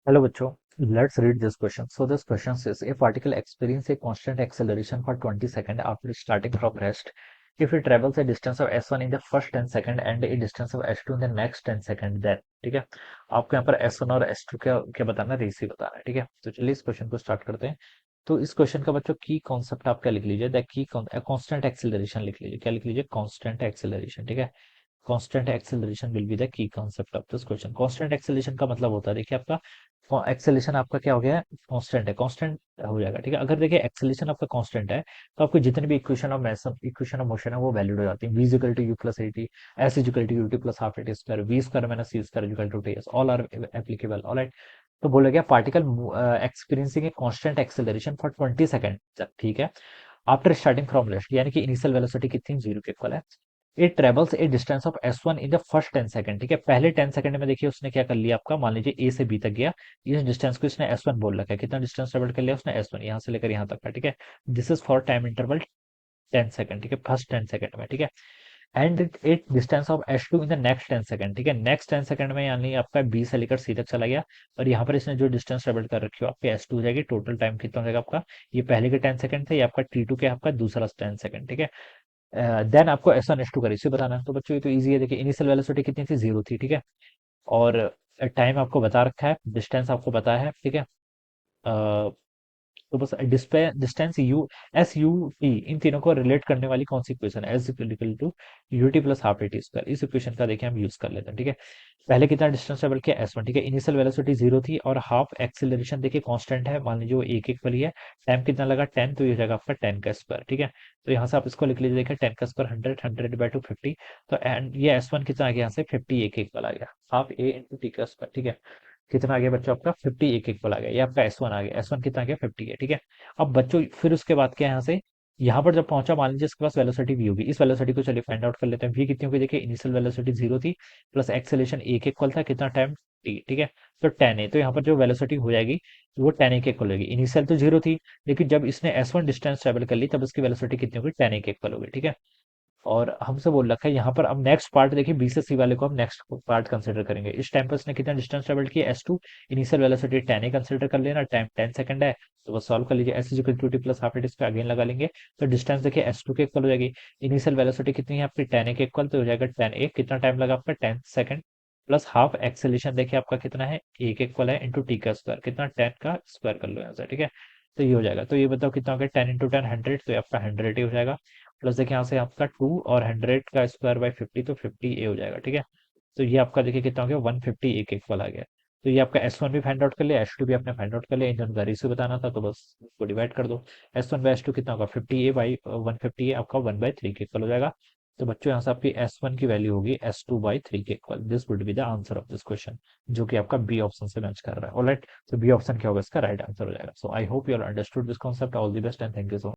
Hello, bachcho. Let's read this question. So this question says, a particle experiences a constant acceleration for 20 seconds after starting from rest. If it travels a distance of s1 in the first 10 seconds and a distance of s2 in the next 10 seconds, then ठीक है। आपको यहाँ पर s1 और s2 क्या क्या बताना है, रेसी बताना है। ठीक है, तो चलिए इस क्वेश्चन को स्टार्ट करते हैं। तो इस क्वेश्चन का बच्चों की कॉन्सेप्ट आप क्या लिख लीजिए, द की कांस्टेंट एक्सेलरेशन लिख लीजिए। क्या लिख लीजिए? Constant acceleration. ठीक है, constant acceleration will be the key concept of this question. Constant acceleration का मतलब होता है, देखिए आपका एक्सेलेशन आपका क्या हो गया है, कांस्टेंट है, कांस्टेंट हो जाएगा। ठीक है, अगर देखिए एक्सेलेशन आपका कांस्टेंट है तो आपको जितने भी इक्वेशन ऑफ मोशन है वो वैलिड हो जाती है। v equal to U plus A T, S equal to U T plus half A T square, V square minus C square equal to T S, all are applicable. Alright, तो बोला गया particle experiencing a constant acceleration for 20 second. ठीक है, after starting from rest, यानी कि initial velocity कितनी, zero के equal है। It travels a distance of s1 in the first 10 second. ठीक है, पहले 10 सेकंड में देखिए उसने क्या कर लिया आपका, मान लीजिए ए से बी तक गया। इस डिस्टेंस को इसने s1 बोल रखा है। कितना डिस्टेंस ट्रेवल कर लिया उसने, s1, यहाँ से लेकर यहाँ तक का। ठीक है, this is for time interval 10 second. ठीक है, फर्स्ट 10 सेकंड में। ठीक है, and it distance of s2 in the next 10 second. ठीक है, नेक्स्ट 10 सेकंड में यानी आपका बी से लेकर सी तक चला गया। और यहाँ पर इसने जो डिस्टेंस ट्रेवल कर रखी हो आपकी s2 हो जाएगी। टोटल टाइम कितना हो जाएगा आपका, ये पहले के 10 सेकंड थे, ये आपका t2 के आपका दूसरा 10 सेकंड। ठीक है, देन आपको S1 S2 का रेशियो बताना है। तो बच्चों ये तो इजी है, देखिए इनिशियल वेलोसिटी कितनी थी, जीरो थी। ठीक है, और टाइम आपको बता रखा है, डिस्टेंस आपको पता है। ठीक है, तो बस distance u, s u t, इन तीनों को रिलेट करने वाली कौन सी इक्वेशन है, s equal to U T plus half A T square. इस इक्वेशन का देखिए हम यूज कर लेते हैं। ठीक है, पहले कितना डिस्टेंस ट्रेवल किया, s1। ठीक है, इनिशियल वेलोसिटी जीरो थी और हाफ एक्सेलरेशन देखिए कांस्टेंट है, मान लीजिए वो एक एक वाली है। टाइम कितना लगा, 10, तो ये हो जाएगा आपका 10 का स्क्वायर। ठीक है, तो यहाँ से आप इसको लिख लीजिए, देखिए 10 का स्क्वायर 100, 100/2 50। तो एंड ये s1 कितना आ गया, यहाँ से 50 एक एक वाला आ गया, हाफ a इंटू टी का स्क्वायर। ठीक है, कितना आ गया बच्चों आपका, 50 एक एक वाला आ गया। ये आपका s1 आ गया, s1 कितना आ गया, 50 है। ठीक है, अब बच्चों फिर उसके बाद क्या है, यहाँ से यहाँ पर जब पहुंचा, मान लीजिए इसके पास वेलोसिटी v होगी। इस वेलोसिटी को चलिए फाइंड आउट कर लेते हैं। v कितनी होगी, देखिए इनिशियल वेलोसिटी जीरो थी, प्लस एक्सेलेरेशन एक इक्वल था, कितना टाइम t। ठीक है, तो 10 a, तो यहाँ पर जो वेलोसिटी हो जाएगी वो 10 a के इक्वल होगी। इनिशियल तो जीरो थी, लेकिन जब इसने s1 डिस्टेंस ट्रेवल कर ली तब इसकी वेलोसिटी कितनी होगी, 10 a के इक्वल होगी। ठीक है, और हमसे बोल रखा है यहाँ पर, अब नेक्स्ट पार्ट देखिए, बी से सी वाले को हम नेक्स्ट पार्ट कंसिडर करेंगे। इस टाइम पर इसने कितना डिस्टेंस ट्रेवल किया, s2, initial velocity 10 a consider कर लेना, टाइम 10 सेकंड है। तो बस सॉल्व कर लीजिए, s equal to T plus half it, इस पे अगेन लगा लेंगे। तो डिस्टेंस देखिए s2 के इक्वल हो जाएगी। इनिशियल वेलोसिटी कितनी है आपकी, 10 a के इक्वल, तो हो जाएगा 10 a। कितना टाइम लगा आपका, 10 सेकंड, प्लस हाफ एक्सेलेरेशन देखिए आपका कितना है, एक इक्वल है इंटू टी का स्क्वायर, कितना 10 का स्क्वायर कर लो यहाँ से। ठीक है, तो ये हो जाएगा। तो ये बताओ कितना हो गया, 10 इंटू 10 100, तो ये आपका 100 ही हो जाएगा। प्लस देखिए यहाँ से आपका 2 और 100 का स्क्वायर बाय 50, तो 50 ए हो जाएगा। ठीक है, तो ये आपका देखिए कितना हो गया, 150 एक एक वाला आ गया। तो ये आपका S1 भी फाइंड आउट कर लिया, S2 भी आपने फाइंड आउट कर लिया, इन दोनों का रेशियो बताना था, तो बस इसको डिवाइड कर दो। S1/S2 कितना होगा, 50 a/150 आपका 1/3 के इक्वल हो जाएगा। तो बच्चों यहाँ से आपकी S1 की वैल्यू होगी S2/3 के equal. This would be the answer of this question, जो कि आपका बी ऑप्शन से मैच कर रहा है। ऑलराइट, तो बी ऑप्शन क्या होगा, इसका राइट आंसर हो जाएगा। So I hope you all understood this concept. All the best and thank you so much.